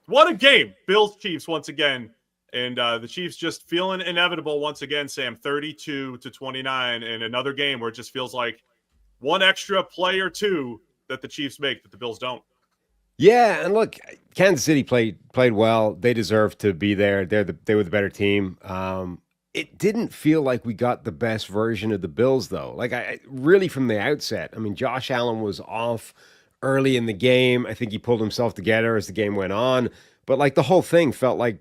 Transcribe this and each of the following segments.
What a game. Bills-Chiefs once again. And the Chiefs just feeling inevitable once again, Sam, 32-29 in another game where it just feels like one extra play or two that the Chiefs make that the Bills don't. Yeah, and look, Kansas City played well. They deserve to be there. They were the better team. It didn't feel like we got the best version of the Bills, though. Like I really from the outset. I mean, Josh Allen was off early in the game. I think he pulled himself together as the game went on. But like the whole thing felt like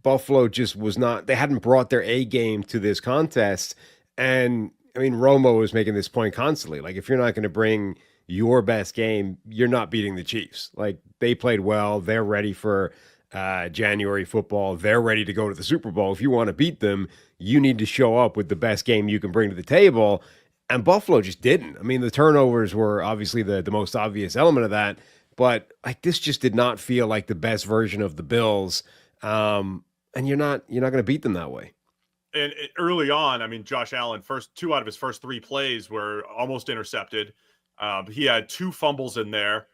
Buffalo just was not. They hadn't brought their A game to this contest, and I mean, Romo was making this point constantly. Like, if you're not going to bring your best game, you're not beating the Chiefs. Like, they played well. They're ready for January football. They're ready to go to the Super Bowl. If you want to beat them, you need to show up with the best game you can bring to the table. And Buffalo just didn't. I mean, the turnovers were obviously the most obvious element of that. But like this just did not feel like the best version of the Bills. And you're not going to beat them that way. And early on, I mean, Josh Allen, first two out of his first three plays were almost intercepted. He had two fumbles in there.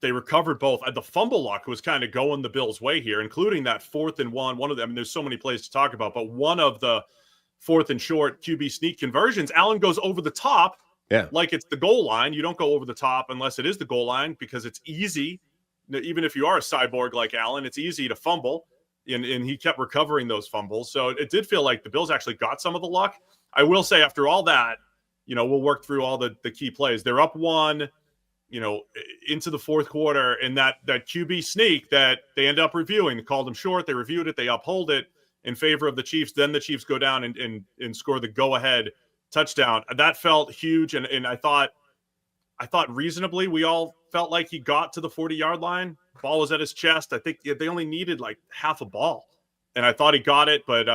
They recovered both. The fumble luck was kind of going the Bills' way here, including that 4th and 1. One of them, I mean, there's so many plays to talk about, but one of the 4th and short QB sneak conversions, Allen goes over the top like it's the goal line. You don't go over the top unless it is the goal line because it's easy. Even if you are a cyborg like Allen, it's easy to fumble. And he kept recovering those fumbles. So it did feel like the Bills actually got some of the luck. I will say after all that, we'll work through all the key plays. They're up 1, into the fourth quarter, and that QB sneak that they end up reviewing. They called him short. They reviewed it. They uphold it in favor of the Chiefs. Then the Chiefs go down and score the go-ahead touchdown. That felt huge, and I thought reasonably we all felt like he got to the 40-yard line. Ball was at his chest. I think they only needed like half a ball, and I thought he got it, but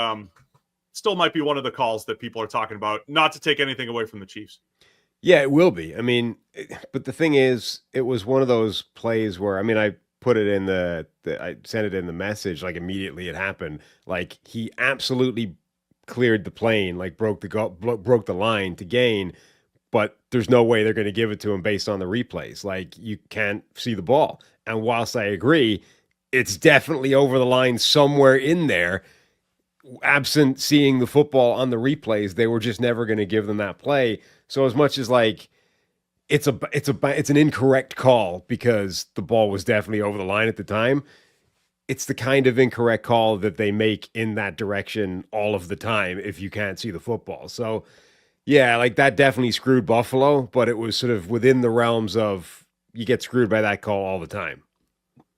still might be one of the calls that people are talking about, not to take anything away from the Chiefs. Yeah, it will be. I mean, but the thing is, it was one of those plays where, I mean, I put it in I sent it in the message, like immediately it happened. Like he absolutely cleared the plane, like broke the line to gain, but there's no way they're going to give it to him based on the replays. Like you can't see the ball. And whilst I agree, it's definitely over the line somewhere in there. Absent seeing the football on the replays, they were just never going to give them that play. So as much as like it's an incorrect call because the ball was definitely over the line at the time, it's the kind of incorrect call that they make in that direction all of the time if you can't see the football. So yeah, like that definitely screwed Buffalo, but it was sort of within the realms of you get screwed by that call all the time.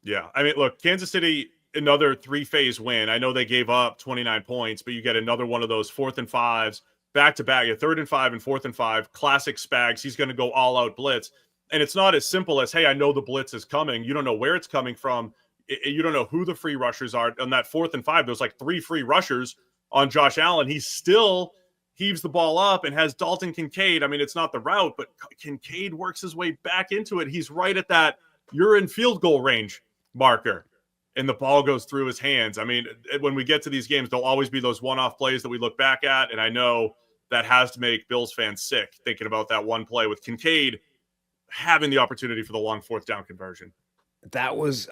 Yeah. I mean, look, Kansas City, another 3-phase win. I know they gave up 29 points, but you get another one of those 4th and 5s back-to-back, 3rd and 5 and 4th and 5, classic Spags. He's going to go all-out blitz. And it's not as simple as, hey, I know the blitz is coming. You don't know where it's coming from. You don't know who the free rushers are. On that 4th and 5, there's like 3 free rushers on Josh Allen. He still heaves the ball up and has Dalton Kincaid. I mean, it's not the route, but Kincaid works his way back into it. He's right at that you're in field goal range marker, and the ball goes through his hands. I mean, when we get to these games, there'll always be those one-off plays that we look back at, and I know that has to make Bills fans sick thinking about that one play with Kincaid having the opportunity for the long 4th down conversion. That was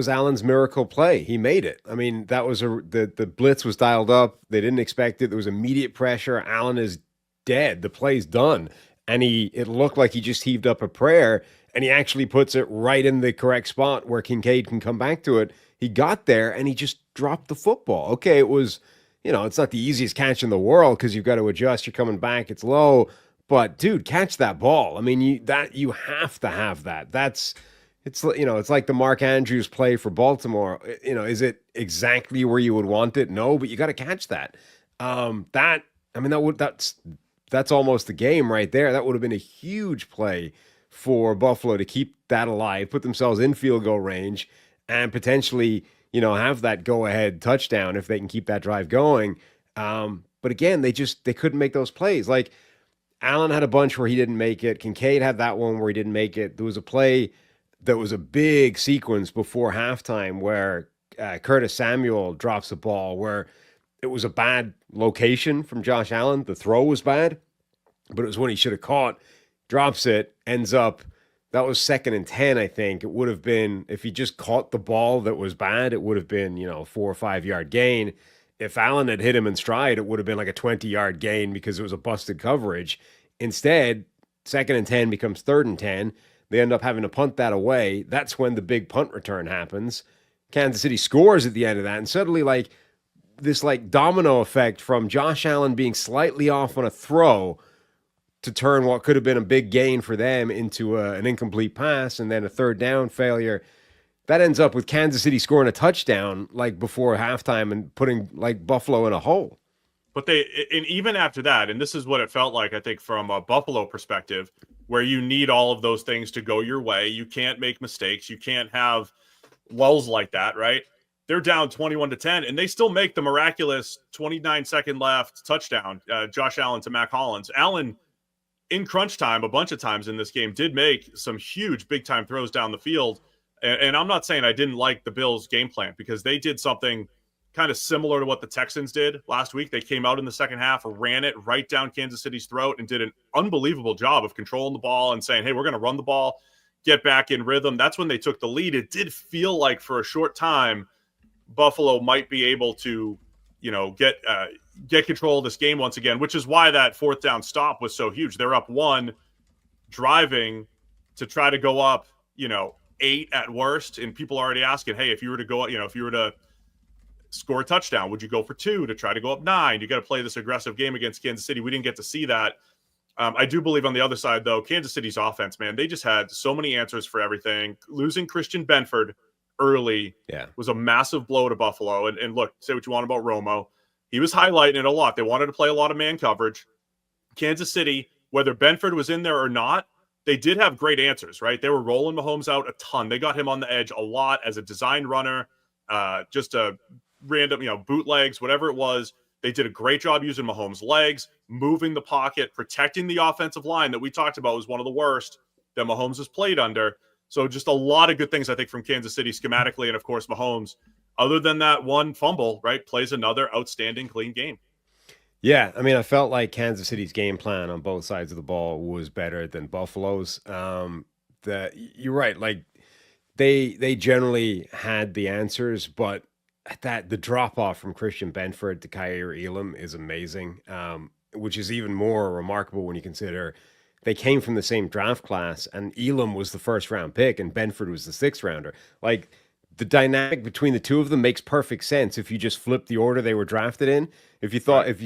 Allen's miracle play. He made it. I mean, that was the blitz was dialed up. They didn't expect it. There was immediate pressure. Allen is dead. The play's done. And it looked like he just heaved up a prayer, and he actually puts it right in the correct spot where Kincaid can come back to it. He got there and he just dropped the football. Okay, it was, it's not the easiest catch in the world because you've got to adjust. You're coming back. It's low. But dude, catch that ball. I mean, you have to have that. It's like the Mark Andrews play for Baltimore. Is it exactly where you would want it? No, but you got to catch that. That's almost the game right there. That would have been a huge play for Buffalo to keep that alive, put themselves in field goal range, and potentially, have that go-ahead touchdown if they can keep that drive going. But again, they couldn't make those plays. Like Allen had a bunch where he didn't make it. Kincaid had that one where he didn't make it. There was a play that was a big sequence before halftime where Curtis Samuel drops the ball where it was a bad location from Josh Allen. The throw was bad, but it was one he should have caught. Drops it, ends up That was 2nd and 10, I think. It would have been, if he just caught the ball that was bad, it would have been, 4 or 5 yard gain. If Allen had hit him in stride, it would have been like a 20-yard gain because it was a busted coverage. Instead, 2nd and 10 becomes 3rd and 10. They end up having to punt that away. That's when the big punt return happens. Kansas City scores at the end of that. And suddenly, like, this like domino effect from Josh Allen being slightly off on a throw to turn what could have been a big gain for them into an incomplete pass and then a 3rd down failure. That ends up with Kansas City scoring a touchdown like before halftime and putting like Buffalo in a hole. But and even after that, and this is what it felt like, I think, from a Buffalo perspective, where you need all of those things to go your way. You can't make mistakes. You can't have lulls like that, right? They're down 21-10, and they still make the miraculous 29-second left touchdown, Josh Allen to Mac Hollins. Allen, in crunch time, a bunch of times in this game, did make some huge big-time throws down the field. And I'm not saying I didn't like the Bills' game plan, because they did something kind of similar to what the Texans did last week. They came out in the second half, ran it right down Kansas City's throat, and did an unbelievable job of controlling the ball and saying, hey, we're going to run the ball, get back in rhythm. That's when they took the lead. It did feel like for a short time Buffalo might be able to, get control of this game once again, which is why that 4th down stop was so huge. They're up 1, driving to try to go up, 8 at worst, and people are already asking, hey, if you were to go, if you were to score a touchdown, would you go for 2 to try to go up 9? You got to play this aggressive game against Kansas City. We didn't get to see that. I do believe on the other side, though, Kansas City's offense, man, they just had so many answers for everything. Losing Christian Benford early was a massive blow to Buffalo. And look, say what you want about Romo. He was highlighting it a lot. They wanted to play a lot of man coverage. Kansas City, whether Benford was in there or not, they did have great answers, right? They were rolling Mahomes out a ton. They got him on the edge a lot as a design runner, just a random, bootlegs, whatever it was. They did a great job using Mahomes' legs, moving the pocket, protecting the offensive line that we talked about was one of the worst that Mahomes has played under. So just a lot of good things, I think, from Kansas City schematically. And, of course, Mahomes, other than that one fumble, right, plays another outstanding, clean game. Yeah, I mean, I felt like Kansas City's game plan on both sides of the ball was better than Buffalo's. You're right. Like, they generally had the answers, but the drop off from Christian Benford to Kaiir Elam is amazing, which is even more remarkable when you consider they came from the same draft class, and Elam was the 1st-round pick, and Benford was the 6th-rounder. Like, the dynamic between the two of them makes perfect sense if you just flip the order they were drafted in. If you thought if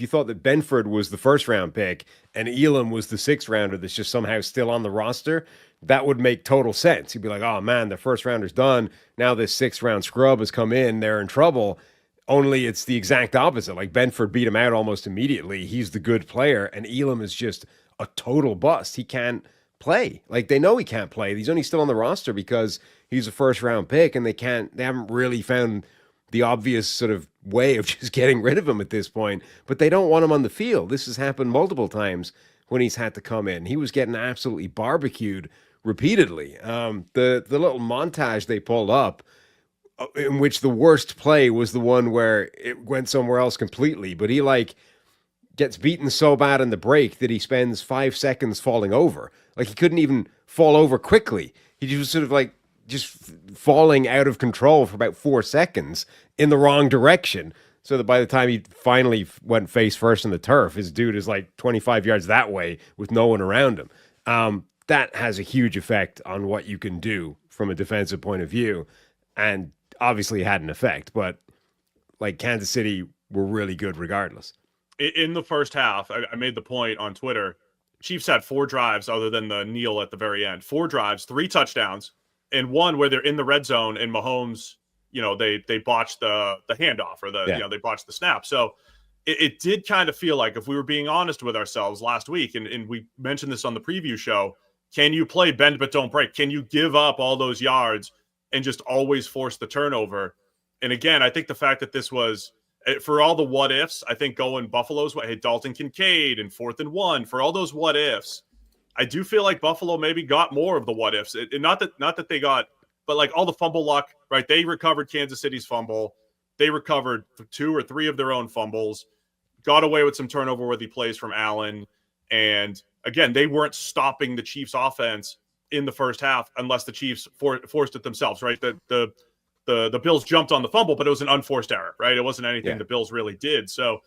you thought that Benford was the 1st-round pick and Elam was the 6th-rounder that's just somehow still on the roster, that would make total sense. You'd be like, oh man, the 1st-rounder's done. Now this 6th-round scrub has come in. They're in trouble. Only it's the exact opposite. Like, Benford beat him out almost immediately. He's the good player, and Elam is just a total bust. He can't play. Like, they know he can't play. He's only still on the roster because he's a 1st-round pick, and they haven't really found the obvious sort of way of just getting rid of him at this point. But they don't want him on the field. This has happened multiple times when he's had to come in. He was getting absolutely barbecued repeatedly. The little montage they pulled up, in which the worst play was the one where it went somewhere else completely, but he gets beaten so bad in the break that he spends 5 seconds falling over. Like, he couldn't even fall over quickly. He just sort of just falling out of control for about 4 seconds in the wrong direction. So that by the time he finally went face first in the turf, his dude is like 25 yards that way with no one around him. That has a huge effect on what you can do from a defensive point of view. And obviously had an effect, but like, Kansas City were really good regardless. In the first half, I made the point on Twitter, Chiefs had 4 drives other than the kneel at the very end. 4 drives, 3 touchdowns, and one where they're in the red zone and Mahomes, they botched the handoff or they botched the snap. So it did kind of feel like, if we were being honest with ourselves last week, and we mentioned this on the preview show, can you play bend but don't break? Can you give up all those yards and just always force the turnover? And again, I think the fact that this was, for all the what ifs, I think going Buffalo's way, Dalton Kincaid and 4th and 1, for all those what ifs, I do feel like Buffalo maybe got more of the what ifs. Not that they got, but like all the fumble luck, right? They recovered Kansas City's fumble. They recovered 2 or 3 of their own fumbles, got away with some turnover worthy plays from Allen. And again, they weren't stopping the Chiefs offense in the first half unless the Chiefs forced it themselves, right? The Bills jumped on the fumble, but it was an unforced error, right? It wasn't anything the Bills really did. So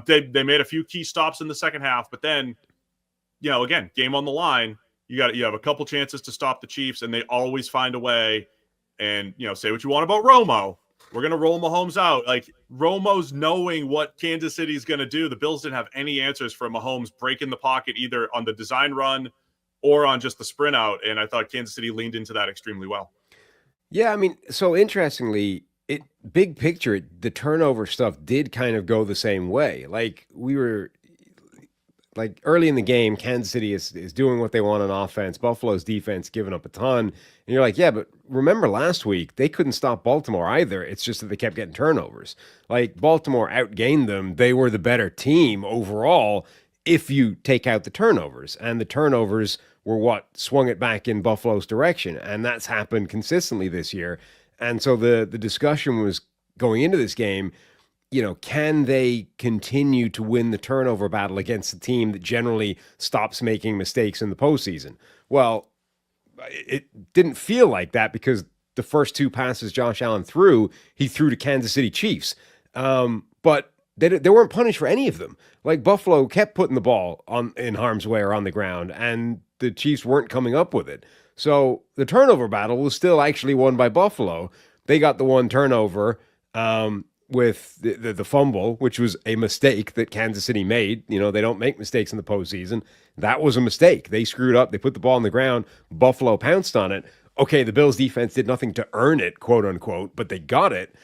they made a few key stops in the second half, but then, again, game on the line. You have a couple chances to stop the Chiefs, and they always find a way. And say what you want about Romo, we're gonna roll Mahomes out. Like Romo's knowing what Kansas City's gonna do. The Bills didn't have any answers for Mahomes breaking the pocket either on the design run or on just the sprint out. And I thought Kansas City leaned into that extremely well. Yeah, I mean, so interestingly, big picture, the turnover stuff did kind of go the same way. Like early in the game, Kansas City is doing what they want on offense. Buffalo's defense giving up a ton. And you're like, yeah, but remember last week, they couldn't stop Baltimore either. It's just that they kept getting turnovers. Like Baltimore outgained them. They were the better team overall if you take out the turnovers. And the turnovers were what swung it back in Buffalo's direction. And that's happened consistently this year. And so the discussion was going into this game, can they continue to win the turnover battle against a team that generally stops making mistakes in the postseason? Well, it didn't feel like that because the first two passes Josh Allen threw, he threw to Kansas City Chiefs. But they weren't punished for any of them. Like Buffalo kept putting the ball in harm's way or on the ground, and the Chiefs weren't coming up with it. So the turnover battle was still actually won by Buffalo. They got the one turnover with the fumble, which was a mistake that Kansas City made. They don't make mistakes in the postseason. That was a mistake. They screwed up. They put the ball on the ground. Buffalo pounced on it. Okay, the Bills defense did nothing to earn it, quote unquote, but they got it.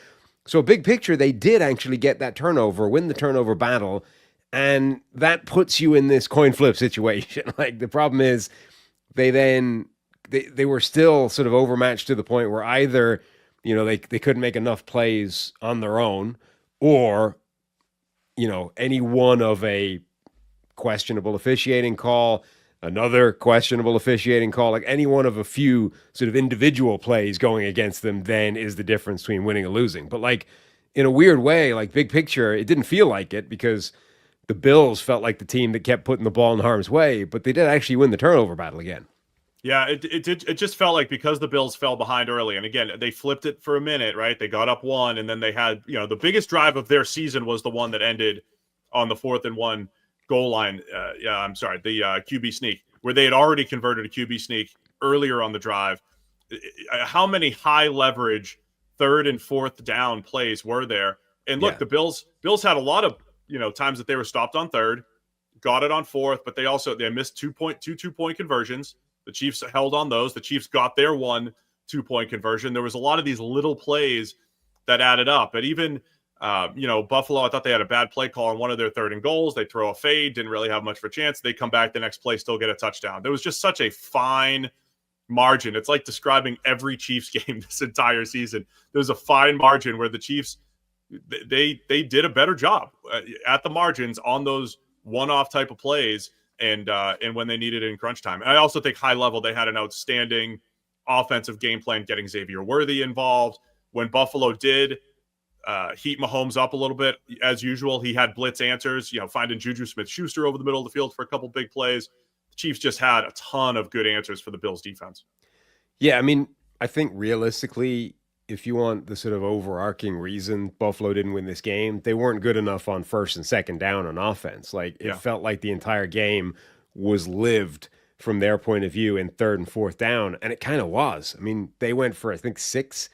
So big picture, they did actually get that turnover, win the turnover battle, and that puts you in this coin flip situation. Like the problem is they were still sort of overmatched to the point where either they couldn't make enough plays on their own, or, any one of a questionable officiating call, another questionable officiating call, like any one of a few sort of individual plays going against them then is the difference between winning and losing. But like in a weird way, like big picture, it didn't feel like it because the Bills felt like the team that kept putting the ball in harm's way, but they did actually win the turnover battle again. Yeah, it did. It just felt like because the Bills fell behind early, and again, they flipped it for a minute, right? They got up one, and then they had, the biggest drive of their season was the one that ended on the 4th and 1 goal line. The QB sneak, where they had already converted a QB sneak earlier on the drive. How many high leverage 3rd and 4th down plays were there? And look, the Bills had a lot of times that they were stopped on 3rd, got it on 4th, but they missed 2-point conversions. The Chiefs held on those. The Chiefs got their 1 2-point conversion. There was a lot of these little plays that added up. But even, Buffalo, I thought they had a bad play call on one of their 3rd and goals. They throw a fade, didn't really have much of a chance. They come back the next play, still get a touchdown. There was just such a fine margin. It's like describing every Chiefs game this entire season. There's a fine margin where the Chiefs, they did a better job at the margins on those one-off type of plays. And when they needed it in crunch time. And I also think high level, they had an outstanding offensive game plan, getting Xavier Worthy involved. When Buffalo did heat Mahomes up a little bit, as usual, he had blitz answers, finding Juju Smith-Schuster over the middle of the field for a couple big plays. The Chiefs just had a ton of good answers for the Bills defense. Yeah, I mean, I think realistically, if you want the sort of overarching reason Buffalo didn't win this game, they weren't good enough on 1st and 2nd down on offense. Like it felt like the entire game was lived from their point of view in 3rd and 4th down. And it kind of was. I mean, they went for, I think, 6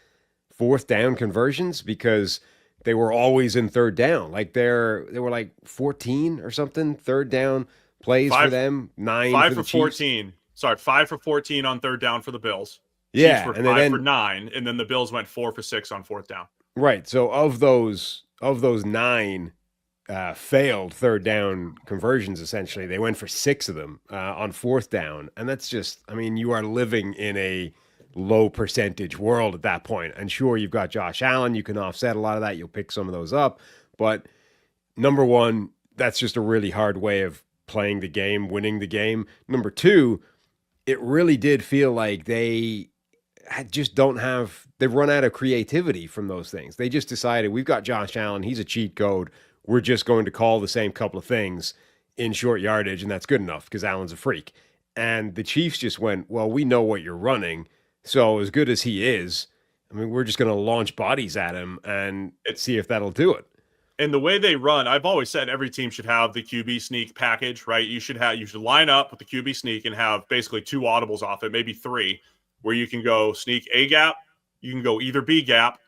4th down conversions because they were always in 3rd down. Like they were like 14 or something, 3rd down plays for them, 9 5 for for 14. Sorry, 5 for 14 on 3rd down for the Bills. Yeah, Chiefs were 5 for 9, and then the Bills went 4 for 6 on 4th down. Right. So of those 9 failed 3rd down conversions, essentially, they went for 6 of them on 4th down, and that's just, I mean, you are living in a low percentage world at that point. And sure, you've got Josh Allen, you can offset a lot of that, you'll pick some of those up, but number one, that's just a really hard way of playing the game, winning the game. Number two, it really did feel like they just they've run out of creativity from those things. They just decided, we've got Josh Allen, he's a cheat code. We're just going to call the same couple of things in short yardage, and that's good enough because Allen's a freak. And the Chiefs just went, well, we know what you're running. So as good as he is, I mean, we're just going to launch bodies at him and see if that'll do it. And the way they run, I've always said every team should have the QB sneak package, right? You should line up with the QB sneak and have basically 2 audibles off it, maybe 3, where you can go sneak A gap, you can go either B gap,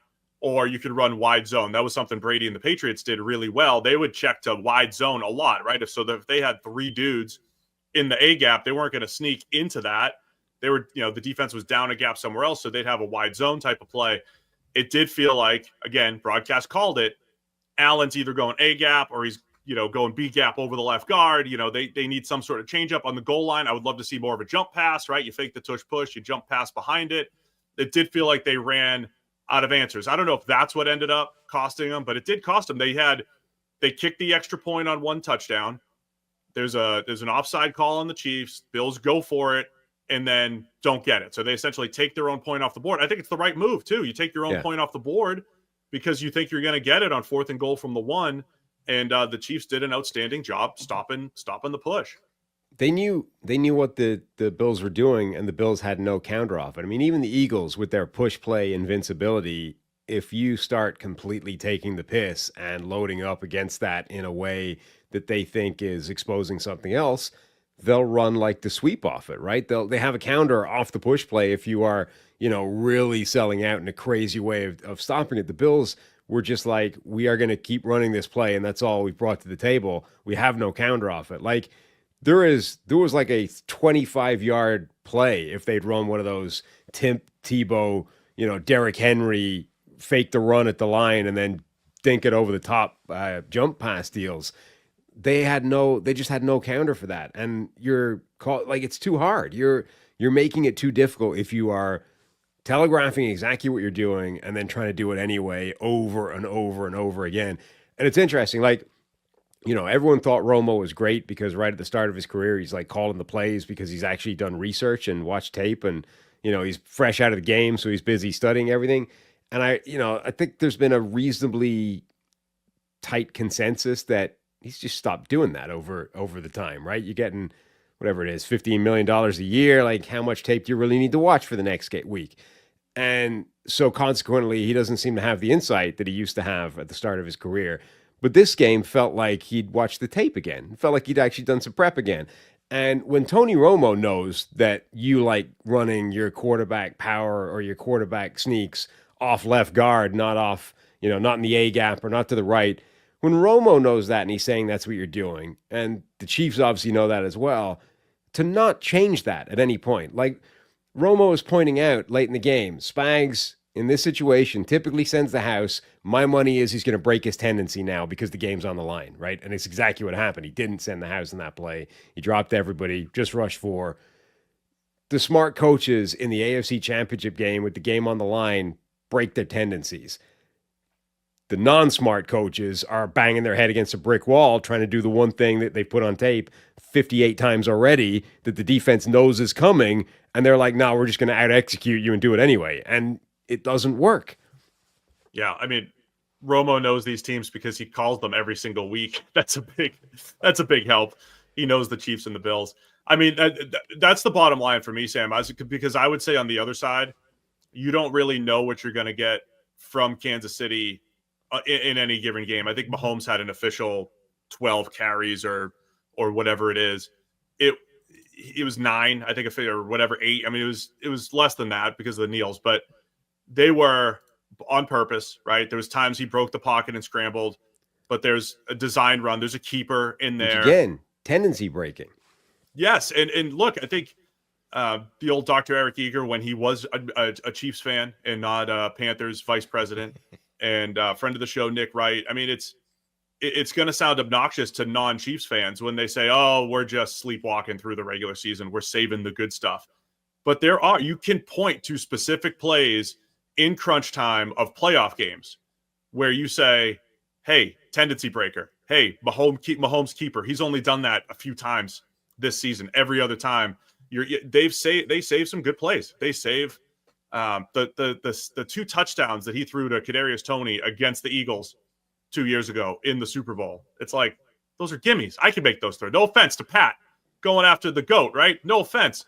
or you could run wide zone. That was something Brady and the Patriots did really well. They would check to wide zone a lot, right? If they had 3 dudes in the A gap, they weren't going to sneak into that. They were, the defense was down a gap somewhere else, so they'd have a wide zone type of play. It did feel like, again, broadcast called it, Allen's either going A gap or he's, going B gap over the left guard. They need some sort of change up on the goal line. I would love to see more of a jump pass, right? You fake the tush push, you jump pass behind it. It did feel like they ran out of answers. I don't know if that's what ended up costing them, but it did cost them. They kicked the extra point on 1 touchdown. There's an offside call on the Chiefs. Bills go for it and then don't get it. So they essentially take their own point off the board. I think it's the right move too. You take your own point off the board because you think you're going to get it on 4th and goal from the 1. And the Chiefs did an outstanding job stopping the push. They knew what the Bills were doing, and the Bills had no counter off it. I mean, even the Eagles with their push play invincibility, if you start completely taking the piss and loading up against that in a way that they think is exposing something else, they'll run like the sweep off it, right? They have a counter off the push play if you are, really selling out in a crazy way of stopping it. The Bills were just like, we are going to keep running this play, and that's all we've brought to the table. We have no counter off it. Like, there was like a 25-yard play if they'd run one of those Tim Tebow, Derrick Henry, fake the run at the line and then dink it over the top jump pass deals. They just had no counter for that. And it's too hard. You're making it too difficult if you are telegraphing exactly what you're doing and then trying to do it anyway over and over and over again. And it's interesting, like, everyone thought Romo was great because right at the start of his career, he's like calling the plays because he's actually done research and watched tape and, he's fresh out of the game. So he's busy studying everything. And I think there's been a reasonably tight consensus that he's just stopped doing that over the time, right? You're getting whatever it is, $15 million a year. Like, how much tape do you really need to watch for the next week? And so consequently, he doesn't seem to have the insight that he used to have at the start of his career. But this game felt like he'd watched the tape again. It felt like he'd actually done some prep again. And when Tony Romo knows that you like running your quarterback power or your quarterback sneaks off left guard, not off, not in the A gap or not to the right, when Romo knows that and he's saying that's what you're doing, and the Chiefs obviously know that as well, to not change that at any point. Like Romo is pointing out late in the game, Spags in this situation typically sends the house. My money is he's going to break his tendency now because the game's on the line, right? And it's exactly what happened. He didn't send the house in that play. He dropped everybody, just rushed 4. The smart coaches in the AFC Championship game with the game on the line break their tendencies. The non-smart coaches are banging their head against a brick wall trying to do the one thing that they put on tape 58 times already that the defense knows is coming, and they're like, no, we're just going to out-execute you and do it anyway. And it doesn't work. Yeah, I mean, Romo knows these teams because he calls them every single week. That's a big help. He knows the Chiefs and the Bills. I mean, that's the bottom line for me, Sam, because I would say on the other side, you don't really know what you're going to get from Kansas City in any given game. I think Mahomes had an official 12 carries or whatever it is. It was 9, I think, or whatever, 8. I mean, it was less than that because of the kneels, but they were on purpose, right? There was times he broke the pocket and scrambled, but there's a design run. There's a keeper in there. Which again, tendency breaking. Yes, and look, I think the old Dr. Eric Eager, when he was a Chiefs fan and not Panthers vice president, and friend of the show, Nick Wright. I mean, it's going to sound obnoxious to non-Chiefs fans when they say, oh, we're just sleepwalking through the regular season. We're saving the good stuff. But you can point to specific plays in crunch time of playoff games where you say, hey, tendency breaker. Hey, Mahomes keeper. He's only done that a few times this season. Every other time, they save some good plays. They save the 2 touchdowns that he threw to Kadarius Toney against the Eagles 2 years ago in the Super Bowl. It's like, those are gimmies. I can make those throws. No offense to Pat, going after the GOAT, right? No offense.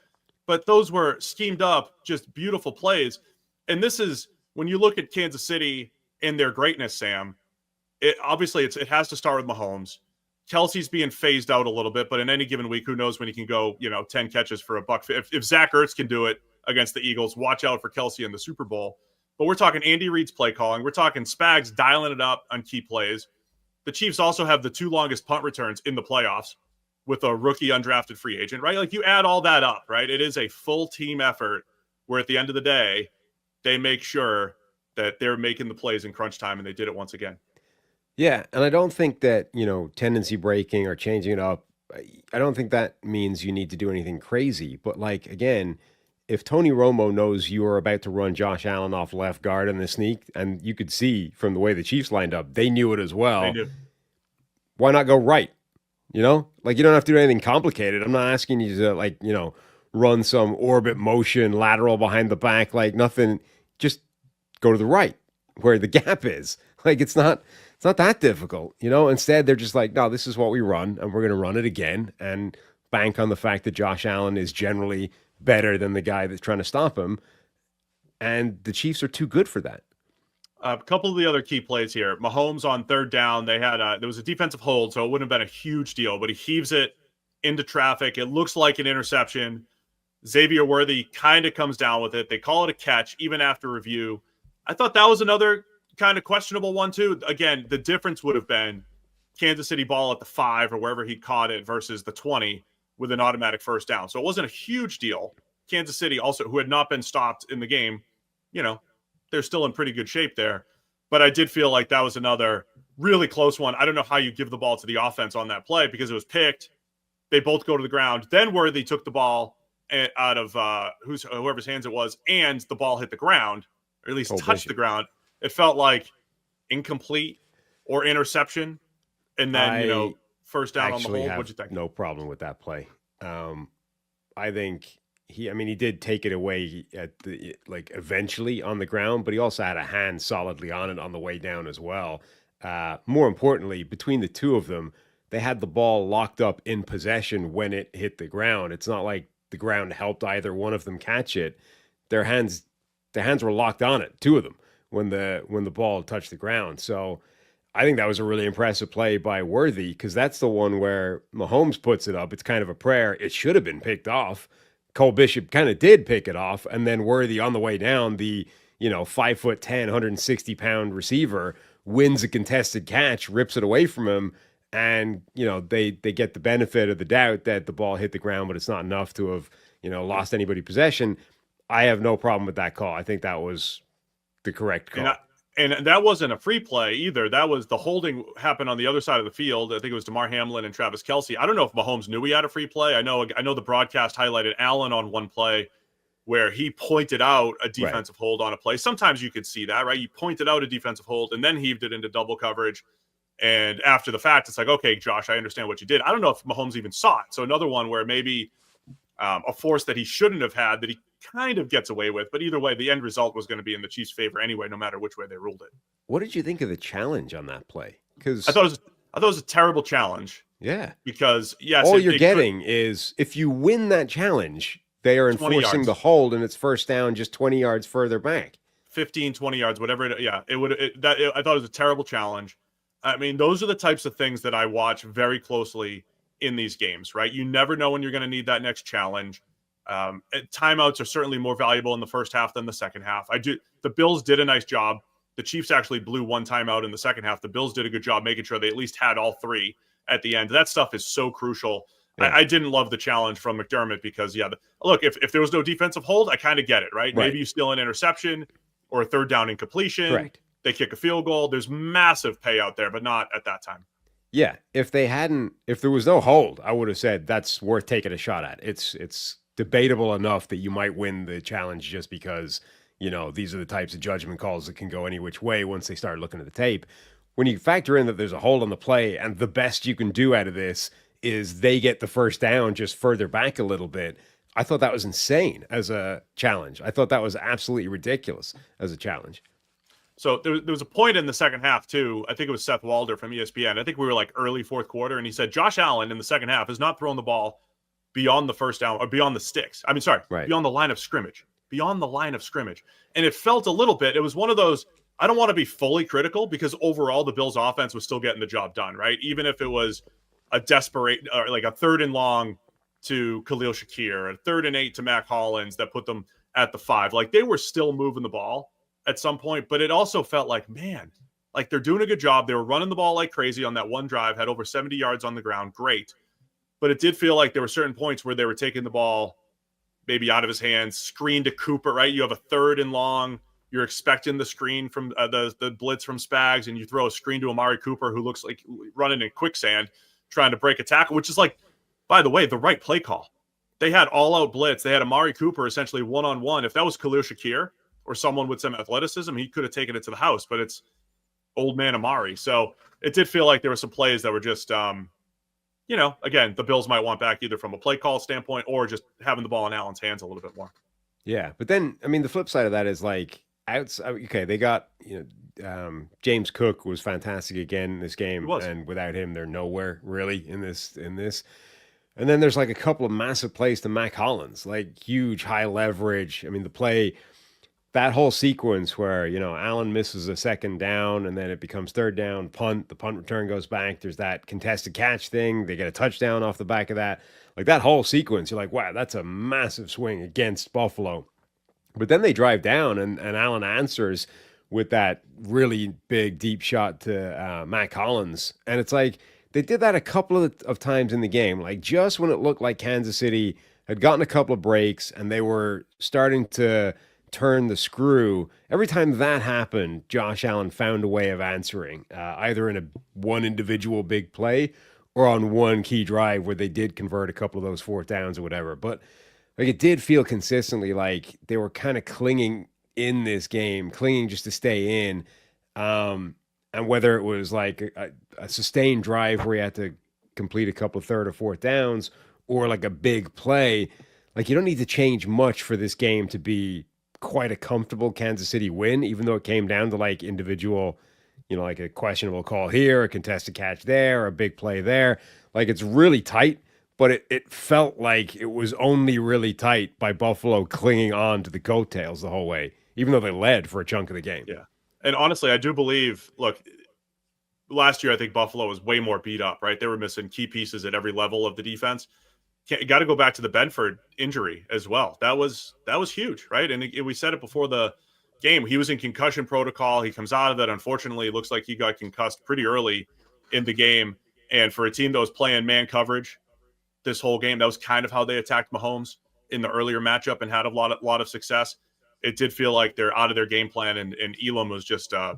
But those were schemed up, just beautiful plays. And this is, when you look at Kansas City and their greatness, Sam, it has to start with Mahomes. Kelsey's being phased out a little bit, but in any given week, who knows when he can go, 10 catches for a buck. If Zach Ertz can do it against the Eagles, watch out for Kelsey in the Super Bowl. But we're talking Andy Reid's play calling. We're talking Spags dialing it up on key plays. The Chiefs also have the 2 longest punt returns in the playoffs with a rookie undrafted free agent, right? Like, you add all that up, right? It is a full team effort where at the end of the day, they make sure that they're making the plays in crunch time, and they did it once again. Yeah, and I don't think that, tendency breaking or changing it up, I don't think that means you need to do anything crazy. But, like, again, if Tony Romo knows you are about to run Josh Allen off left guard in the sneak, and you could see from the way the Chiefs lined up, they knew it as well. They knew. Why not go right? Like, you don't have to do anything complicated. I'm not asking you to, run some orbit motion, lateral behind the back, like nothing. Just go to the right where the gap is. Like, it's not that difficult, Instead, they're just like, no, this is what we run, and we're going to run it again and bank on the fact that Josh Allen is generally better than the guy that's trying to stop him. And the Chiefs are too good for that. A couple of the other key plays here. Mahomes on third down, there was a defensive hold, so it wouldn't have been a huge deal, but he heaves it into traffic. It looks like an interception. Xavier Worthy kind of comes down with it. They call it a catch, even after review. I thought that was another kind of questionable one, too. Again, the difference would have been Kansas City ball at the 5 or wherever he caught it versus the 20 with an automatic first down. So it wasn't a huge deal. Kansas City also, who had not been stopped in the game, they're still in pretty good shape there. But I did feel like that was another really close one. I don't know how you give the ball to the offense on that play because it was picked. They both go to the ground. Then Worthy took the ball out of whoever's hands it was, and the ball hit the ground, or at least touched the ground. It felt like incomplete or interception. And then, first down on the hold. What'd you think? No problem with that play. I think he did take it away at the eventually on the ground, but he also had a hand solidly on it on the way down as well. More importantly, between the two of them, they had the ball locked up in possession when it hit the ground. It's not like the ground helped either one of them catch it. Their hands were locked on it, two of them, when the ball touched the ground. So I think that was a really impressive play by Worthy, because that's the one where Mahomes puts it up. It's kind of a prayer. It should have been picked off. Cole Bishop kind of did pick it off, and then Worthy on the way down, the 5'10", 160-pound receiver wins a contested catch, rips it away from him, and they get the benefit of the doubt that the ball hit the ground, but it's not enough to have lost anybody possession. I have no problem with that call. I think that was the correct call. And that wasn't a free play either. That was the holding happened on the other side of the field. I think it was DeMar Hamlin and Travis Kelce. I don't know if Mahomes knew he had a free play. I know the broadcast highlighted Allen on one play where he pointed out a defensive hold on a play. Sometimes you could see that, right? You pointed out a defensive hold and then heaved it into double coverage. And after the fact, it's like, okay, Josh, I understand what you did. I don't know if Mahomes even saw it. So another one where maybe a force that he shouldn't have had that he kind of gets away with. But either way, the end result was going to be in the Chiefs' favor anyway, no matter which way they ruled it. What did you think of the challenge on that play? Because I thought it was a terrible challenge. Yeah. Because, yes. All you're getting is if you win that challenge, they are enforcing the hold and it's first down just 20 yards further back. 15, 20 yards, whatever. I thought it was a terrible challenge. I mean, those are the types of things that I watch very closely in these games, right? You never know when you're going to need that next challenge. Timeouts are certainly more valuable in the first half than the second half. The Bills did a nice job. The Chiefs actually blew one timeout in the second half. The Bills did a good job making sure they at least had all three at the end. That stuff is so crucial. Yeah. I didn't love the challenge from McDermott because, look, if there was no defensive hold, I kind of get it, right? Maybe you steal an interception or a third down incompletion. Correct. They kick a field goal. There's massive payout there, but not at that time. Yeah, if there was no hold, I would have said that's worth taking a shot at. It's debatable enough that you might win the challenge just because, these are the types of judgment calls that can go any which way once they start looking at the tape. When you factor in that there's a hold on the play and the best you can do out of this is they get the first down just further back a little bit, I thought that was insane as a challenge. I thought that was absolutely ridiculous as a challenge. So there was a point in the second half, too. I think it was Seth Walder from ESPN. I think we were like early fourth quarter, and he said Josh Allen in the second half has not thrown the ball beyond the first down or beyond the sticks. I mean, sorry, Right. beyond the line of scrimmage. Beyond the line of scrimmage. And it felt a little bit, it was one of those, I don't want to be fully critical because overall the Bills offense was still getting the job done, right? Even if it was a desperate, or like a 3rd and long to Khalil Shakir, a 3rd and 8 to Mac Hollins that put them at the 5. Like they were still moving the ball at some point, but it also felt like, man, like they're doing a good job. They were running the ball like crazy on that one drive, had over 70 yards on the ground. Great. But it did feel like there were certain points where they were taking the ball maybe out of his hands, screen to Cooper, right? You have a 3rd and long. You're expecting the screen from the blitz from Spags, and you throw a screen to Amari Cooper, who looks like running in quicksand, trying to break a tackle, which is like, by the way, the right play call. They had all-out blitz. They had Amari Cooper essentially one-on-one. If that was Khalil Shakir or someone with some athleticism, he could have taken it to the house, but it's old man Amari. So it did feel like there were some plays that were just again, the Bills might want back either from a play call standpoint or just having the ball in Allen's hands a little bit more. Yeah, but then I mean, the flip side of that is like okay, they got James Cook was fantastic again in this game, and without him, they're nowhere really in this. And then there's like a couple of massive plays to Mac Hollins, like huge high leverage. I mean, the play, that whole sequence where, Allen misses a 2nd down and then it becomes 3rd down, punt, the punt return goes back. There's that contested catch thing. They get a touchdown off the back of that. Like that whole sequence, you're like, wow, that's a massive swing against Buffalo. But then they drive down and Allen answers with that really big deep shot to Mac Hollins. And it's like, they did that a couple of times in the game, like just when it looked like Kansas City had gotten a couple of breaks and they were starting to turn the screw. Every time that happened, Josh Allen found a way of answering, either in one individual big play or on one key drive where they did convert a couple of those 4th downs or whatever. But like it did feel consistently like they were kind of clinging in this game, clinging just to stay in. And whether it was like a sustained drive where you had to complete a couple of 3rd or 4th downs or like a big play, like you don't need to change much for this game to be quite a comfortable Kansas City win, even though it came down to like individual, like a questionable call here, a contested catch there, a big play there. Like it's really tight, but it felt like it was only really tight by Buffalo clinging on to the coattails the whole way, even though they led for a chunk of the game. Yeah. And honestly, I do believe, look, last year I think Buffalo was way more beat up, right? They were missing key pieces at every level of the defense. Got to go back to the Benford injury as well. That was huge, right? And we said it before the game. He was in concussion protocol. He comes out of it. Unfortunately, it looks like he got concussed pretty early in the game. And for a team that was playing man coverage this whole game, that was kind of how they attacked Mahomes in the earlier matchup and had a lot of success. It did feel like they're out of their game plan, and Elam was just an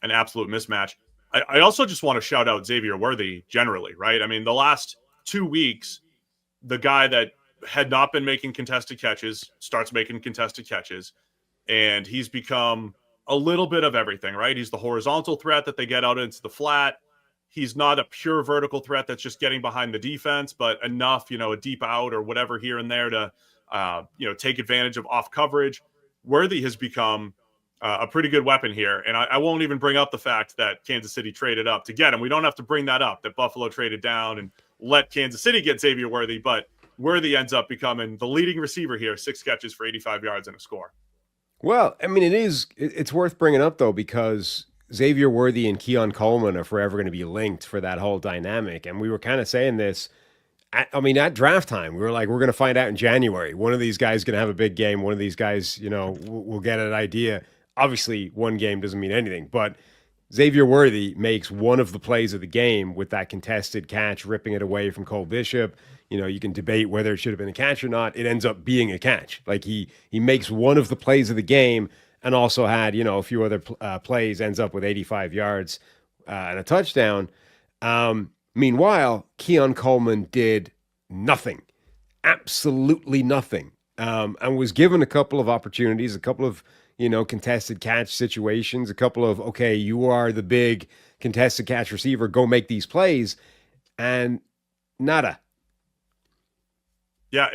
absolute mismatch. I also just want to shout out Xavier Worthy generally, right? I mean, the last 2 weeks, the guy that had not been making contested catches starts making contested catches, and he's become a little bit of everything, right? He's the horizontal threat that they get out into the flat. He's not a pure vertical threat that's just getting behind the defense, but enough, a deep out or whatever here and there to, take advantage of off coverage. Worthy has become a pretty good weapon here. And I won't even bring up the fact that Kansas City traded up to get him. We don't have to bring that up, that Buffalo traded down and let Kansas City get Xavier Worthy, but Worthy ends up becoming the leading receiver here, 6 catches for 85 yards and a score. Well, I mean, it's worth bringing up, though, because Xavier Worthy and Keon Coleman are forever going to be linked for that whole dynamic. And we were kind of saying this, at draft time, we were like, we're going to find out in January. One of these guys is going to have a big game. One of these guys, will get an idea. Obviously, one game doesn't mean anything, but Xavier Worthy makes one of the plays of the game with that contested catch, ripping it away from Cole Bishop. You can debate whether it should have been a catch or not. It ends up being a catch. Like he makes one of the plays of the game and also had, a few other plays, ends up with 85 yards and a touchdown. Meanwhile, Keon Coleman did nothing, absolutely nothing, and was given a couple of opportunities, a couple of, contested catch situations, a couple of, okay, you are the big contested catch receiver, go make these plays, and nada. Yeah,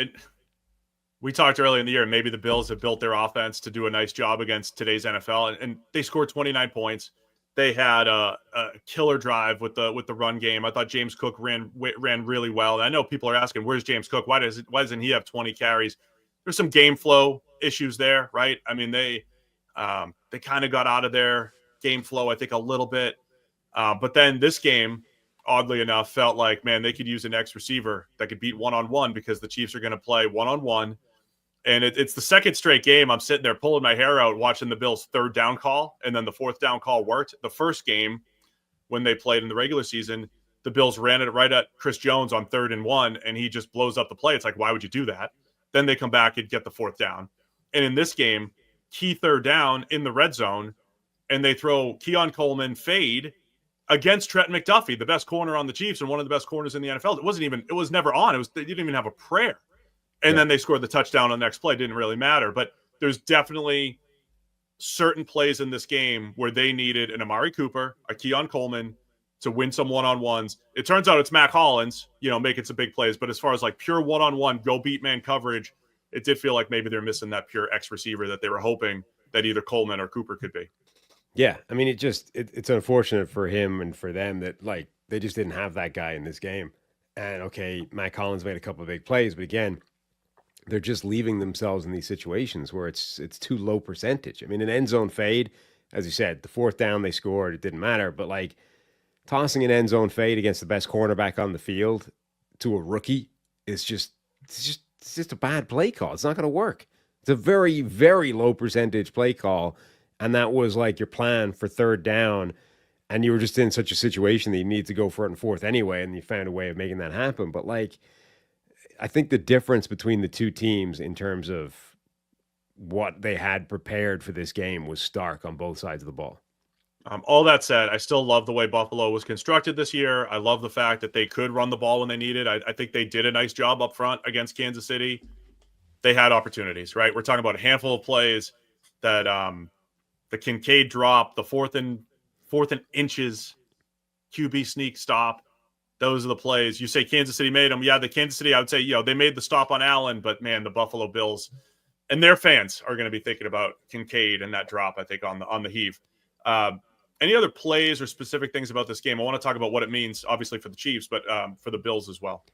we talked earlier in the year, maybe the Bills have built their offense to do a nice job against today's NFL, and they scored 29 points. They had a killer drive with the run game. I thought James Cook ran really well. And I know people are asking, where's James Cook? Why doesn't he have 20 carries? There's some game flow issues there, right? I mean, they kind of got out of their game flow, I think, a little bit. But then this game, oddly enough, felt like, man, they could use an X receiver that could beat one-on-one because the Chiefs are going to play one-on-one. And it's the second straight game I'm sitting there pulling my hair out watching the Bills' third down call, and then the fourth down call worked. The first game, when they played in the regular season, the Bills ran it right at Chris Jones on 3rd and 1, and he just blows up the play. It's like, why would you do that? Then they come back and get the fourth down. And in this game, key third down in the red zone, and they throw Keon Coleman fade against Trent McDuffie, the best corner on the Chiefs and one of the best corners in the NFL. It was never on. They didn't even have a prayer. And then they scored the touchdown on the next play. Didn't really matter. But there's definitely certain plays in this game where they needed an Amari Cooper, a Keon Coleman to win some one-on-ones. It turns out it's Mac Hollins, making some big plays. But as far as like pure one-on-one, go beat man coverage, it did feel like maybe they're missing that pure X receiver that they were hoping that either Coleman or Cooper could be. Yeah. I mean, it's unfortunate for him and for them that like they just didn't have that guy in this game. And okay, Mac Hollins made a couple of big plays, but again, they're just leaving themselves in these situations where it's too low percentage. I mean, an end zone fade, as you said, the fourth down they scored, it didn't matter. But like tossing an end zone fade against the best cornerback on the field to a rookie is just a bad play call. It's not going to work. It's a very, very low percentage play call. And that was like your plan for third down. And you were just in such a situation that you need to go for it in fourth anyway. And you found a way of making that happen. But like, I think the difference between the two teams in terms of what they had prepared for this game was stark on both sides of the ball. All that said, I still love the way Buffalo was constructed this year. I love the fact that they could run the ball when they needed. I think they did a nice job up front against Kansas City. They had opportunities, right? We're talking about a handful of plays that the Kincaid drop, the fourth and inches QB sneak stop. Those are the plays. You say Kansas City made them. Yeah, the Kansas City, I would say, they made the stop on Allen, but man, the Buffalo Bills and their fans are going to be thinking about Kincaid and that drop, I think, on the heave. Any other plays or specific things about this game? I want to talk about what it means, obviously, for the Chiefs, but for the Bills as well.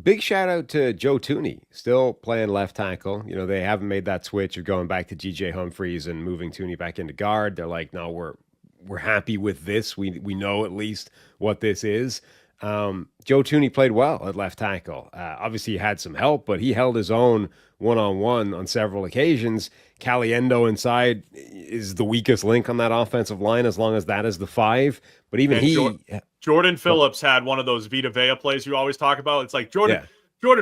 Big shout out to Joe Thuney, still playing left tackle. They haven't made that switch of going back to DJ Humphries and moving Thuney back into guard. They're like, no, we're happy with this. We know at least what this is. Joe Thuney played well at left tackle. Obviously, he had some help, but he held his own one-on-one on several occasions. Caliendo inside is the weakest link on that offensive line as long as that is the 5. But even Jordan Phillips had one of those Vita Vea plays you always talk about. It's like, Jordan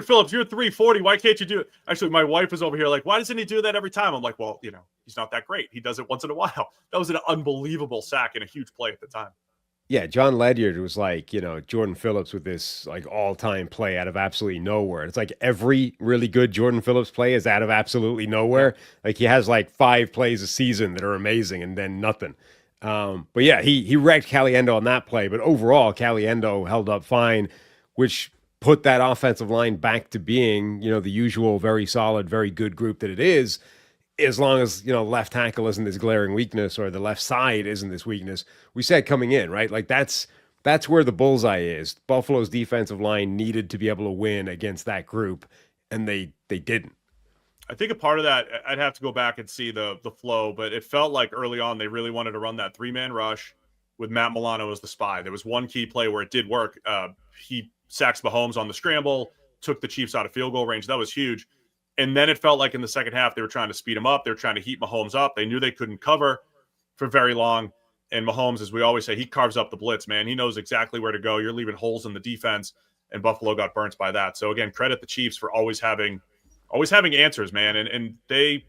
Phillips, you're 340. Why can't you do it? Actually, my wife is over here like, why doesn't he do that every time? I'm like, well, he's not that great. He does it once in a while. That was an unbelievable sack and a huge play at the time. Yeah, John Ledyard was like, Jordan Phillips with this like all-time play out of absolutely nowhere. It's like every really good Jordan Phillips play is out of absolutely nowhere. Like he has like 5 plays a season that are amazing and then nothing. But yeah, he wrecked Caliendo on that play. But overall, Caliendo held up fine, which put that offensive line back to being, the usual very solid, very good group that it is. As long as, left tackle isn't this glaring weakness or the left side isn't this weakness. We said coming in, right? Like that's where the bullseye is. Buffalo's defensive line needed to be able to win against that group, and they didn't. I think a part of that, I'd have to go back and see the flow, but it felt like early on they really wanted to run that 3-man rush with Matt Milano as the spy. There was one key play where it did work. He sacks Mahomes on the scramble, took the Chiefs out of field goal range. That was huge. And then it felt like in the second half, they were trying to speed him up. They were trying to heat Mahomes up. They knew they couldn't cover for very long. And Mahomes, as we always say, he carves up the blitz, man. He knows exactly where to go. You're leaving holes in the defense, and Buffalo got burnt by that. So, again, credit the Chiefs for always having answers, man. And they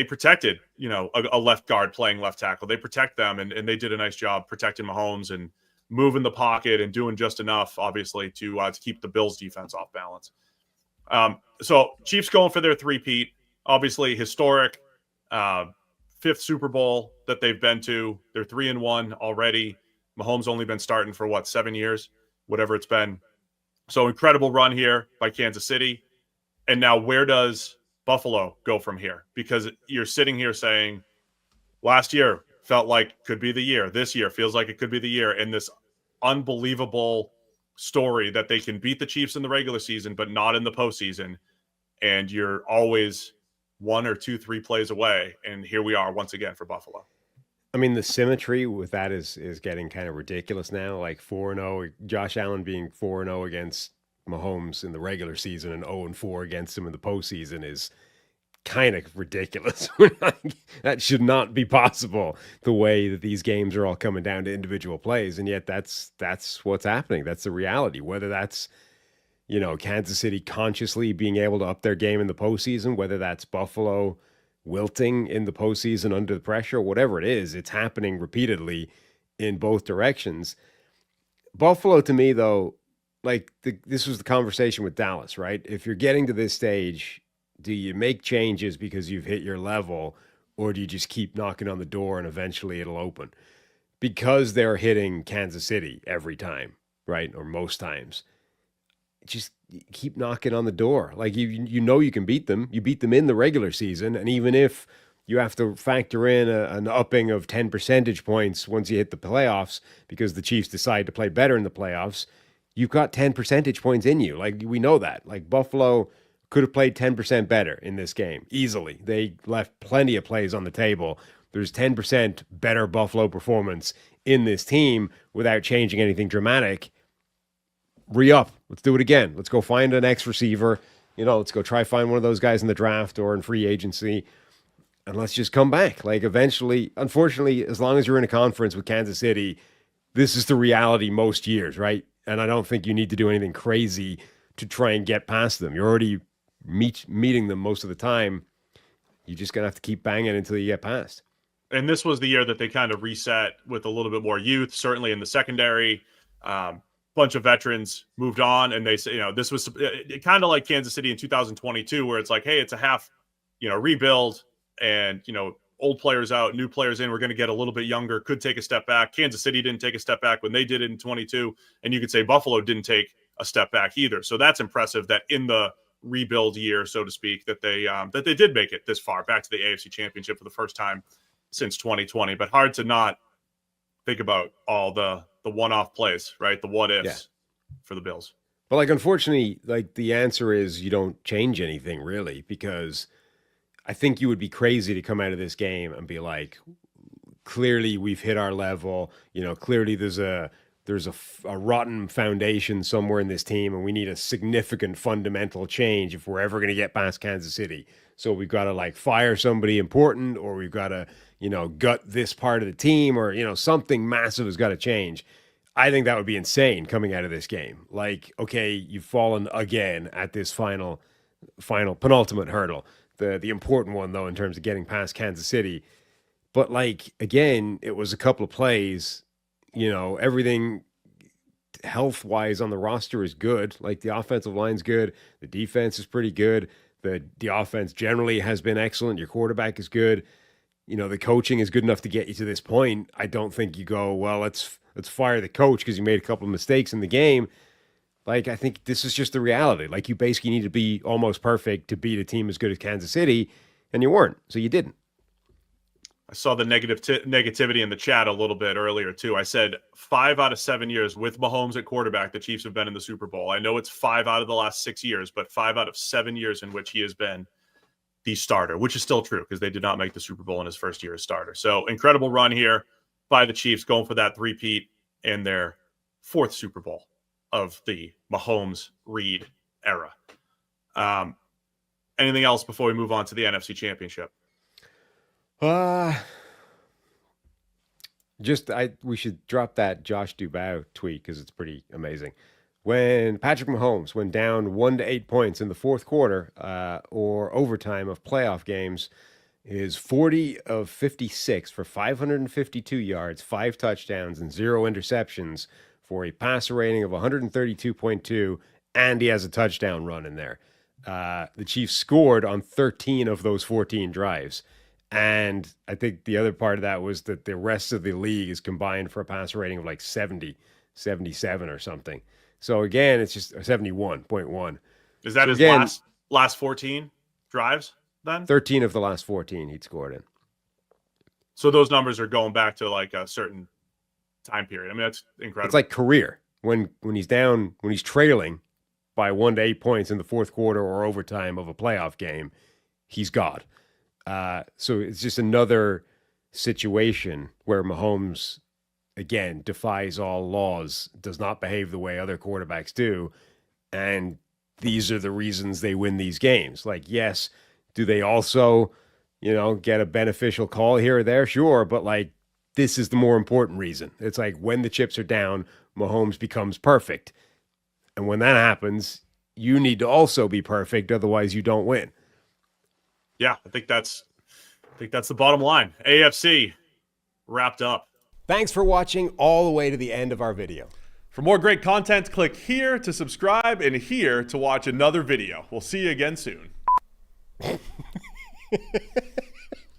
protected, a left guard playing left tackle. They protect them, and they did a nice job protecting Mahomes and moving the pocket and doing just enough, obviously, to keep the Bills' defense off balance. So Chiefs going for their three-peat, obviously historic, 5th Super Bowl that they've been to. They're 3-1 already. Mahomes only been starting for 7 years, whatever it's been. So incredible run here by Kansas City. And now where does Buffalo go from here? Because you're sitting here saying last year, felt like could be the year. This year feels like it could be the year, in this unbelievable story that they can beat the Chiefs in the regular season, but not in the postseason. And you're always 1 or 2, 3 plays away. And here we are once again for Buffalo. I mean, the symmetry with that is getting kind of ridiculous now. Like 4-0, Josh Allen being 4-0 against Mahomes in the regular season and 0-4 against him in the postseason is kind of ridiculous. That should not be possible, the way that these games are all coming down to individual plays. And yet that's what's happening. That's the reality. Whether that's, Kansas City consciously being able to up their game in the postseason, whether that's Buffalo wilting in the postseason under the pressure, whatever it is, it's happening repeatedly in both directions. Buffalo, to me, though, this was the conversation with Dallas, right? If you're getting to this stage, do you make changes because you've hit your level, or do you just keep knocking on the door and eventually it'll open? Because they're hitting Kansas City every time, right? Or most times. Just keep knocking on the door. Like, you can beat them. You beat them in the regular season. And even if you have to factor in an upping of 10 percentage points once you hit the playoffs, because the Chiefs decide to play better in the playoffs, you've got 10 percentage points in you. Like, we know that. Like, Buffalo could have played 10% better in this game easily. They left plenty of plays on the table. There's 10% better Buffalo performance in this team without changing anything dramatic. Re-up. Let's do it again. Let's go find an X receiver. Let's go try find one of those guys in the draft or in free agency, and let's just come back. Like, eventually, unfortunately, as long as you're in a conference with Kansas City, this is the reality most years, right? And I don't think you need to do anything crazy to try and get past them. You're already meeting them most of the time. You're just going to have to keep banging until you get past. And this was the year that they kind of reset with a little bit more youth, certainly in the secondary. Bunch of veterans moved on, and they say, this was kind of like Kansas City in 2022, where it's like, hey, it's a half, rebuild, and, old players out, new players in. We're going to get a little bit younger, could take a step back. Kansas City didn't take a step back when they did it in 22. And you could say Buffalo didn't take a step back either. So that's impressive that in the rebuild year, so to speak, that they did make it this far, back to the AFC Championship for the first time since 2020. But hard to not think about all the one-off plays, right? The what ifs for the Bills. But unfortunately, the answer is you don't change anything really, because I think you would be crazy to come out of this game and be like, clearly we've hit our level. Clearly there's a rotten foundation somewhere in this team, and we need a significant fundamental change if we're ever going to get past Kansas City. So we've got to fire somebody important, or we've got to, gut this part of the team, or, something massive has got to change. I think that would be insane coming out of this game. Okay, you've fallen again at this final penultimate hurdle. The important one, though, in terms of getting past Kansas City. But again, it was a couple of plays. Everything health-wise on the roster is good. The offensive line's good. The defense is pretty good. The offense generally has been excellent. Your quarterback is good. The coaching is good enough to get you to this point. I don't think you go, well, let's fire the coach because he made a couple of mistakes in the game. I think this is just the reality. You basically need to be almost perfect to beat a team as good as Kansas City, and you weren't, so you didn't. I saw the negativity in the chat a little bit earlier, too. I said 5 out of 7 years with Mahomes at quarterback, the Chiefs have been in the Super Bowl. I know it's 5 out of the last 6 years, but 5 out of 7 years in which he has been the starter, which is still true because they did not make the Super Bowl in his first year as starter. So incredible run here by the Chiefs, going for that three-peat in their 4th Super Bowl of the Mahomes-Reed era. Anything else before we move on to the NFC Championship? We should drop that Josh Dubois tweet because it's pretty amazing. When Patrick Mahomes went down 1 to 8 points in the fourth quarter or overtime of playoff games, is 40 of 56 for 552 yards, 5 touchdowns, and 0 interceptions for a passer rating of 132.2, and he has a touchdown run in there. The Chiefs scored on 13 of those 14 drives. And I think the other part of that was that the rest of the league is combined for a passer rating of 70, 77 or something. So again, it's just 71.1. Is that his last 14 drives then? 13 of the last 14 he'd scored in. So those numbers are going back to like a certain time period. I mean, that's incredible. It's like career. When he's down, when he's trailing by 1 to 8 points in the fourth quarter or overtime of a playoff game, he's God. So it's just another situation where Mahomes, again, defies all laws, does not behave the way other quarterbacks do. And these are the reasons they win these games. Like, yes, do they also, get a beneficial call here or there? Sure. But like, this is the more important reason. It's like when the chips are down, Mahomes becomes perfect. And when that happens, you need to also be perfect. Otherwise you don't win. Yeah, I think that's the bottom line. AFC wrapped up. Thanks for watching all the way to the end of our video. For more great content, click here to subscribe and here to watch another video. We'll see you again soon.